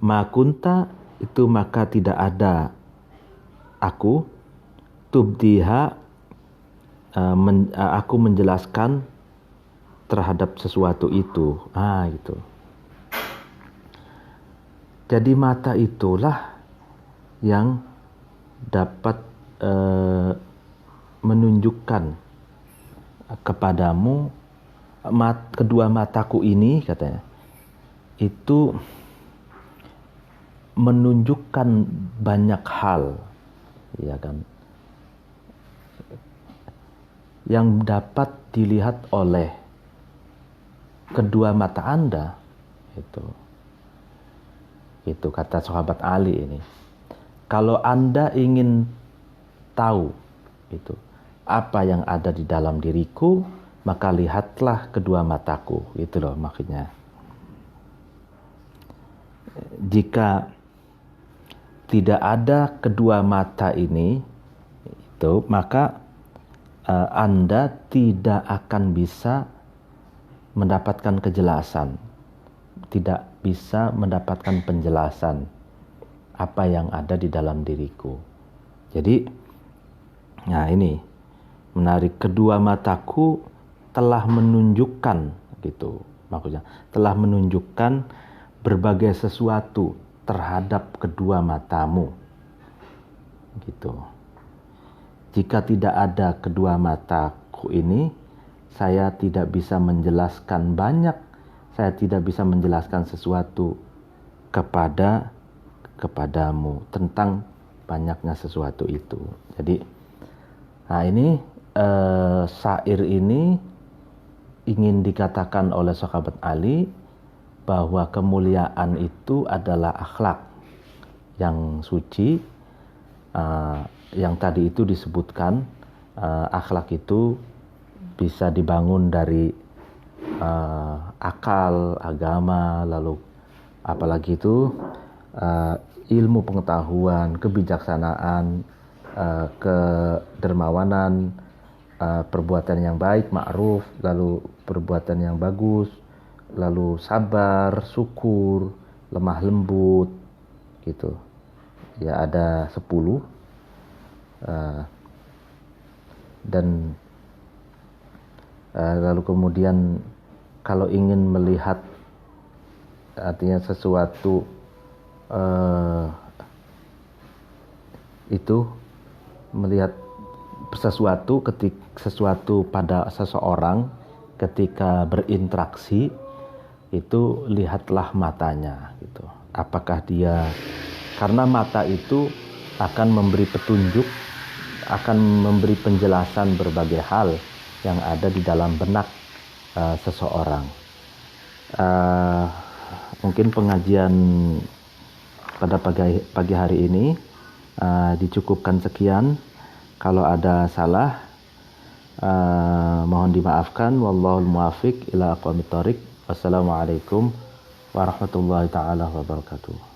makunta itu maka tidak ada aku, tubdiha aku menjelaskan terhadap sesuatu itu. Gitu. Jadi mata itulah yang dapat menunjukkan kepadamu, kedua mataku ini katanya, itu menunjukkan banyak hal, ya kan, yang dapat dilihat oleh kedua mata Anda. Itu kata sahabat Ali ini. Kalau Anda ingin tahu itu apa yang ada di dalam diriku, maka lihatlah kedua mataku. Itu loh maksudnya. Jika tidak ada kedua mata ini, itu maka Anda tidak akan bisa mendapatkan kejelasan, tidak bisa mendapatkan penjelasan apa yang ada di dalam diriku. Jadi, nah ini menarik, kedua mataku telah menunjukkan, gitu maksudnya, telah menunjukkan berbagai sesuatu terhadap kedua matamu, gitu. Jika tidak ada kedua mataku ini, saya tidak bisa menjelaskan banyak, saya tidak bisa menjelaskan sesuatu kepadamu tentang banyaknya sesuatu itu. Jadi, nah ini syair ini ingin dikatakan oleh sahabat Ali bahwa kemuliaan itu adalah akhlak yang suci, yang tadi itu disebutkan. Akhlak itu bisa dibangun dari akal, agama, lalu apalagi itu ilmu pengetahuan, kebijaksanaan, kedermawanan, perbuatan yang baik, ma'ruf, lalu perbuatan yang bagus, lalu sabar, syukur, lemah lembut, gitu. Ya ada 10. Dan lalu kemudian kalau ingin melihat, artinya sesuatu itu melihat sesuatu pada seseorang ketika berinteraksi, itu lihatlah matanya, gitu. Apakah dia, karena mata itu akan memberi petunjuk, akan memberi penjelasan berbagai hal yang ada di dalam benak seseorang. Mungkin pengajian pada pagi hari ini dicukupkan sekian. Kalau ada salah, mohon dimaafkan. Wallahul muwaffiq ila aqwamit thoriq. Wassalamualaikum warahmatullahi taala wabarakatuh.